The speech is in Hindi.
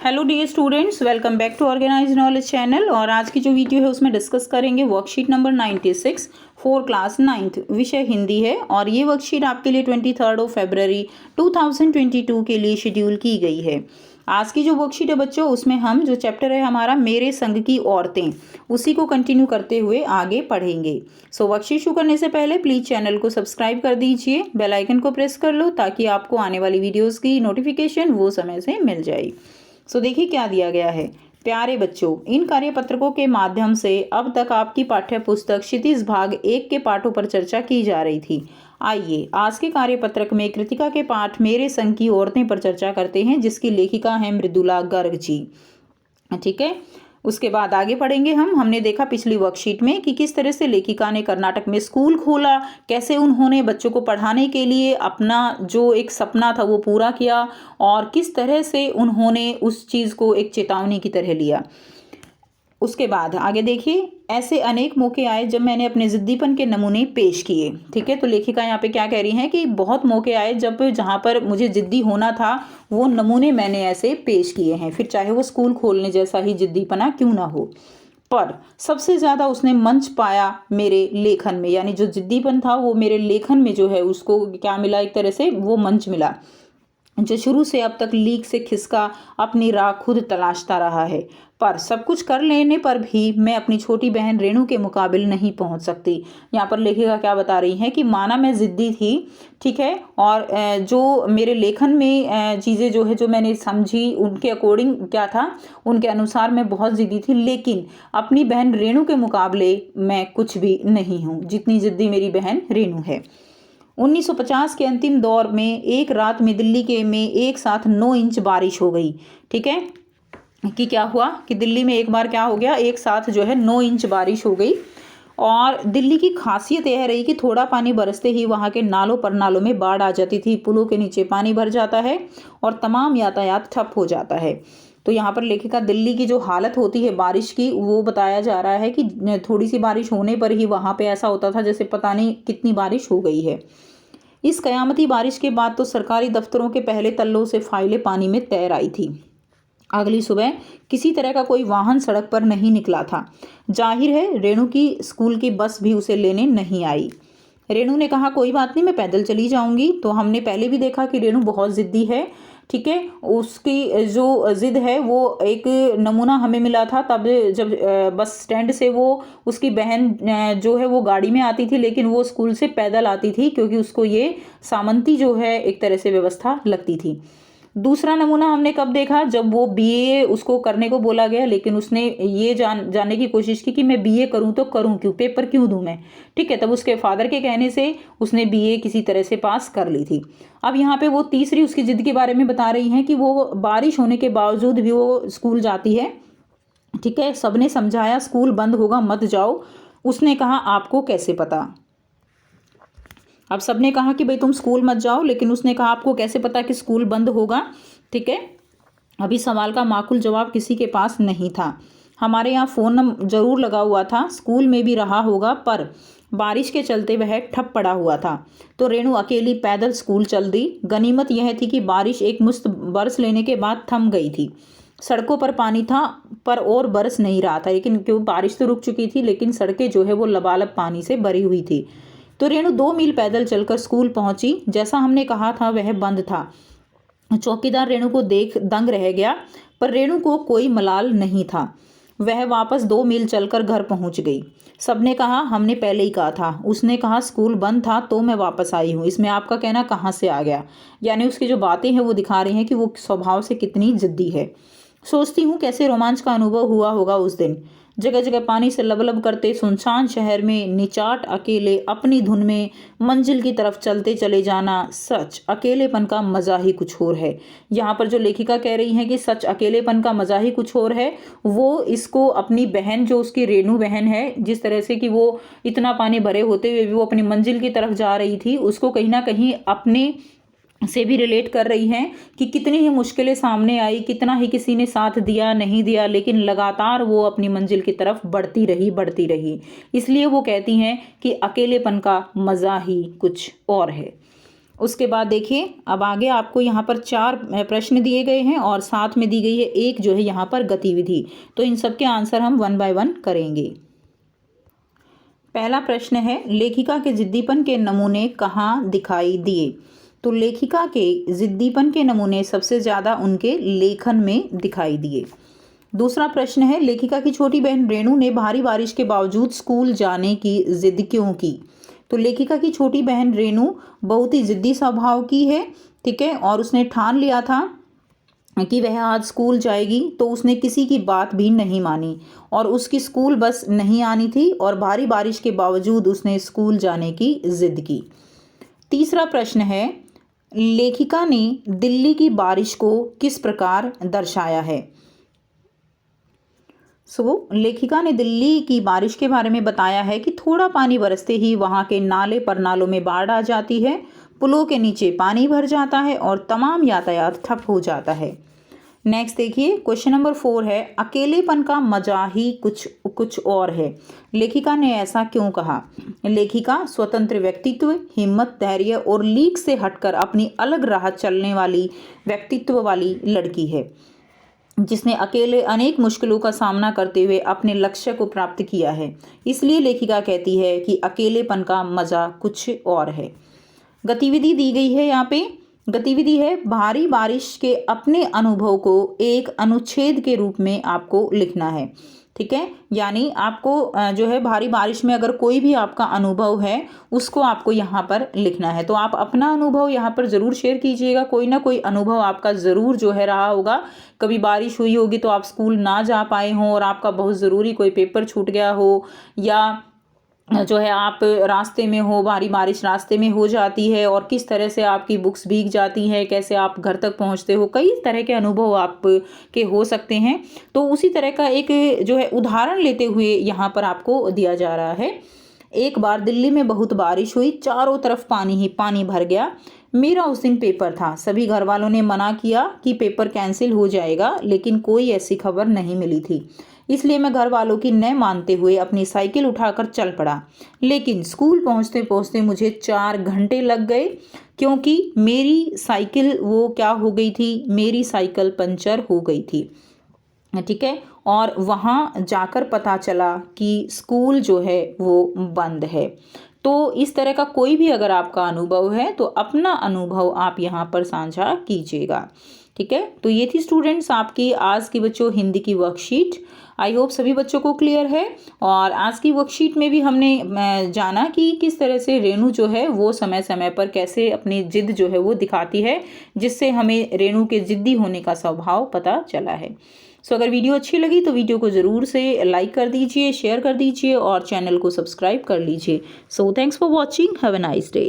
Hello dear students, welcome back to organise knowledge channel. और आज की जो वीडियो है उसमें डिस्कस करेंगे worksheet number 96 for class 9th, विषय हिंदी है। और ये वर्कशीट आपके लिए 23 फरवरी 2022 के लिए शेड्यूल की गई है। आज की जो वर्कशीट है बच्चों, उसमें हम जो चैप्टर है हमारा मेरे संग की औरतें, उसी को कंटिन्यू करते हुए आगे पढ़ेंगे। सो वर्कशीट शुरू करने से पहले प्लीज़ चैनल को सब्सक्राइब कर दीजिए, बेल आइकन को प्रेस कर लो ताकि आपको आने वाली वीडियोज़ की नोटिफिकेशन वो समय से मिल जाए। सो देखिए क्या दिया गया है। प्यारे बच्चों, इन कार्यपत्रकों के माध्यम से अब तक आपकी पाठ्य पुस्तक क्षितिज भाग 1 के पाठों पर चर्चा की जा रही थी। आइए आज के कार्यपत्रक में कृतिका के पाठ मेरे संग की औरतें पर चर्चा करते हैं, जिसकी लेखिका है मृदुला गर्ग जी। ठीक है, उसके बाद आगे पढ़ेंगे। हमने देखा पिछली वर्कशीट में कि किस तरह से लेखिका ने कर्नाटक में स्कूल खोला, कैसे उन्होंने बच्चों को पढ़ाने के लिए अपना जो एक सपना था वो पूरा किया, और किस तरह से उन्होंने उस चीज़ को एक चेतावनी की तरह लिया। उसके बाद आगे देखिए, ऐसे अनेक मौके आए जब मैंने अपने जिद्दीपन के नमूने पेश किए। ठीक है, तो लेखिका यहाँ पे क्या कह रही हैं कि बहुत मौके आए जब जहाँ पर मुझे जिद्दी होना था, वो नमूने मैंने ऐसे पेश किए हैं, फिर चाहे वो स्कूल खोलने जैसा ही जिद्दीपना क्यों ना हो। पर सबसे ज़्यादा उसने मंच पाया मेरे लेखन में, यानी जो जिद्दीपन था वो मेरे लेखन में जो है उसको क्या मिला, एक तरह से वो मंच मिला, जो शुरू से अब तक लीक से खिसका अपनी राह खुद तलाशता रहा है। पर सब कुछ कर लेने पर भी मैं अपनी छोटी बहन रेणु के मुकाबिल नहीं पहुंच सकती। यहाँ पर लेखिका क्या बता रही है कि माना मैं ज़िद्दी थी, ठीक है, और जो मेरे लेखन में चीज़ें जो है जो मैंने समझी उनके अकॉर्डिंग क्या था, उनके अनुसार मैं बहुत ज़िद्दी थी, लेकिन अपनी बहन रेणु के मुकाबले मैं कुछ भी नहीं हूँ, जितनी ज़िद्दी मेरी बहन रेणु है। 1950 के अंतिम दौर में एक रात में दिल्ली में एक साथ 9 इंच बारिश हो गई। ठीक है, कि क्या हुआ कि दिल्ली में एक बार क्या हो गया, एक साथ जो है 9 इंच बारिश हो गई। और दिल्ली की खासियत यह रही कि थोड़ा पानी बरसते ही वहाँ के नालों में बाढ़ आ जाती थी, पुलों के नीचे पानी भर जाता है और तमाम यातायात ठप हो जाता है। तो यहाँ पर लेखिका दिल्ली की जो हालत होती है बारिश की, वो बताया जा रहा है कि थोड़ी सी बारिश होने पर ही वहाँ पे ऐसा होता था जैसे पता नहीं कितनी बारिश हो गई है। इस कयामती बारिश के बाद तो सरकारी दफ्तरों के पहले तल्लों से फाइलें पानी में तैर आई थी। अगली सुबह किसी तरह का कोई वाहन सड़क पर नहीं निकला था। जाहिर है रेणु की स्कूल की बस भी उसे लेने नहीं आई। रेणु ने कहा कोई बात नहीं, मैं पैदल चली जाऊंगी। तो हमने पहले भी देखा कि रेणु बहुत ज़िद्दी है। ठीक है, उसकी जो ज़िद है वो एक नमूना हमें मिला था तब जब बस स्टैंड से वो उसकी बहन जो है वो गाड़ी में आती थी, लेकिन वो स्कूल से पैदल आती थी क्योंकि उसको ये सामंती जो है एक तरह से व्यवस्था लगती थी। दूसरा नमूना हमने कब देखा, जब वो बीए उसको करने को बोला गया, लेकिन उसने ये जानने की कोशिश की कि मैं बीए करूं तो करूं क्यों, पेपर क्यों दूं मैं। ठीक है, तब उसके फादर के कहने से उसने बीए किसी तरह से पास कर ली थी। अब यहाँ पे वो तीसरी उसकी जिद के बारे में बता रही हैं कि वो बारिश होने के बावजूद भी वो स्कूल जाती है। ठीक है, सबने समझाया स्कूल बंद होगा मत जाओ। उसने कहा आपको कैसे पता। अब सबने कहा कि भाई तुम स्कूल मत जाओ, लेकिन उसने कहा आपको कैसे पता कि स्कूल बंद होगा। ठीक है, अभी सवाल का माकूल जवाब किसी के पास नहीं था। हमारे यहाँ फ़ोन जरूर लगा हुआ था, स्कूल में भी रहा होगा, पर बारिश के चलते वह ठप पड़ा हुआ था। तो रेणु अकेली पैदल स्कूल चल दी। गनीमत यह थी कि बारिश एक मुश्त बरस लेने के बाद थम गई थी। सड़कों पर पानी था पर और बरस नहीं रहा था, लेकिन क्यों बारिश तो रुक चुकी थी, लेकिन सड़कें जो है वो लबालब पानी से भरी हुई थी। तो रेणु 2 मील पैदल चलकर स्कूल पहुंची। जैसा हमने कहा था वह बंद था। चौकीदार रेणु को देख दंग रह गया, पर रेणु को कोई मलाल नहीं था। वह वापस 2 मील चलकर घर पहुंच गई। सबने कहा हमने पहले ही कहा था। उसने कहा स्कूल बंद था तो मैं वापस आई हूँ, इसमें आपका कहना कहाँ से आ गया। यानी उसकी जो बातें हैं वो दिखा रही हैं कि वो स्वभाव से कितनी जिद्दी है। सोचती हूँ कैसे रोमांच का अनुभव हुआ होगा उस दिन। जगह जगह पानी से लबलब करते सुनसान शहर में निचाट अकेले अपनी धुन में मंजिल की तरफ चलते चले जाना, सच अकेलेपन का मजा ही कुछ और है। यहाँ पर जो लेखिका कह रही है कि सच अकेलेपन का मजा ही कुछ और है, वो इसको अपनी बहन जो उसकी रेणु बहन है, जिस तरह से कि वो इतना पानी भरे होते हुए भी वो अपनी मंजिल की तरफ जा रही थी, उसको कहीं ना कहीं अपने से भी रिलेट कर रही हैं कि कितनी ही मुश्किलें सामने आई, कितना ही किसी ने साथ दिया नहीं दिया, लेकिन लगातार वो अपनी मंजिल की तरफ बढ़ती रही। इसलिए वो कहती हैं कि अकेलेपन का मज़ा ही कुछ और है। उसके बाद देखिए अब आगे आपको यहाँ पर 4 प्रश्न दिए गए हैं और साथ में दी गई है एक जो है यहाँ पर गतिविधि। तो इन सब के आंसर हम 1 बाय 1 करेंगे। पहला प्रश्न है, लेखिका के जिद्दीपन के नमूने कहाँ दिखाई दिए? तो लेखिका के जिद्दीपन के नमूने सबसे ज़्यादा उनके लेखन में दिखाई दिए। दूसरा प्रश्न है, लेखिका की छोटी बहन रेणु ने भारी बारिश के बावजूद स्कूल जाने की जिद क्यों की? तो लेखिका की छोटी बहन रेणु बहुत ही जिद्दी स्वभाव की है, ठीक है, और उसने ठान लिया था कि वह आज स्कूल जाएगी, तो उसने किसी की बात भी नहीं मानी और उसकी स्कूल बस नहीं आनी थी और भारी बारिश के बावजूद उसने स्कूल जाने की जिद की। तीसरा प्रश्न है, लेखिका ने दिल्ली की बारिश को किस प्रकार दर्शाया है? लेखिका ने दिल्ली की बारिश के बारे में बताया है कि थोड़ा पानी बरसते ही वहाँ के नाले पर नालों में बाढ़ आ जाती है, पुलों के नीचे पानी भर जाता है और तमाम यातायात ठप हो जाता है। नेक्स्ट देखिए, क्वेश्चन नंबर 4 है, अकेलेपन का मजा ही कुछ और है। लेखिका ने ऐसा क्यों कहा? लेखिका स्वतंत्र व्यक्तित्व, हिम्मत, धैर्य और लीक से हटकर अपनी अलग राह चलने वाली व्यक्तित्व वाली लड़की है, जिसने अकेले अनेक मुश्किलों का सामना करते हुए अपने लक्ष्य को प्राप्त किया है। इसलिए लेखिका कहती है कि अकेलेपन का मजा कुछ और है। गतिविधि दी गई है, यहाँ पे गतिविधि है, भारी बारिश के अपने अनुभव को एक अनुच्छेद के रूप में आपको लिखना है, ठीक है। यानी आपको जो है भारी बारिश में अगर कोई भी आपका अनुभव है उसको आपको यहाँ पर लिखना है। तो आप अपना अनुभव यहाँ पर ज़रूर शेयर कीजिएगा। कोई ना कोई अनुभव आपका ज़रूर जो है रहा होगा। कभी बारिश हुई होगी तो आप स्कूल ना जा पाए हों और आपका बहुत ज़रूरी कोई पेपर छूट गया हो, या जो है आप रास्ते में हो, भारी बारिश रास्ते में हो जाती है और किस तरह से आपकी बुक्स भीग जाती हैं, कैसे आप घर तक पहुंचते हो, कई तरह के अनुभव आप के हो सकते हैं। तो उसी तरह का एक जो है उदाहरण लेते हुए यहाँ पर आपको दिया जा रहा है। एक बार दिल्ली में बहुत बारिश हुई, चारों तरफ पानी ही पानी भर गया। मेरा उस दिन पेपर था। सभी घर वालों ने मना किया कि पेपर कैंसिल हो जाएगा, लेकिन कोई ऐसी खबर नहीं मिली थी, इसलिए मैं घर वालों की न मानते हुए अपनी साइकिल उठाकर चल पड़ा। लेकिन स्कूल पहुंचते पहुंचते मुझे 4 घंटे लग गए, क्योंकि मेरी साइकिल वो क्या हो गई थी, मेरी साइकिल पंचर हो गई थी, ठीक है। और वहाँ जाकर पता चला कि स्कूल जो है वो बंद है। तो इस तरह का कोई भी अगर आपका अनुभव है तो अपना अनुभव आप यहाँ पर साझा कीजिएगा, ठीक है। तो ये थी स्टूडेंट्स आपकी आज की बच्चों हिंदी की वर्कशीट। आई होप सभी बच्चों को क्लियर है। और आज की वर्कशीट में भी हमने जाना कि किस तरह से रेणु जो है वो समय समय पर कैसे अपनी जिद जो है वो दिखाती है, जिससे हमें रेणु के जिद्दी होने का स्वभाव पता चला है। सो अगर वीडियो अच्छी लगी तो वीडियो को ज़रूर से लाइक कर दीजिए, शेयर कर दीजिए और चैनल को सब्सक्राइब कर लीजिए। So thanks for watching, have a nice day.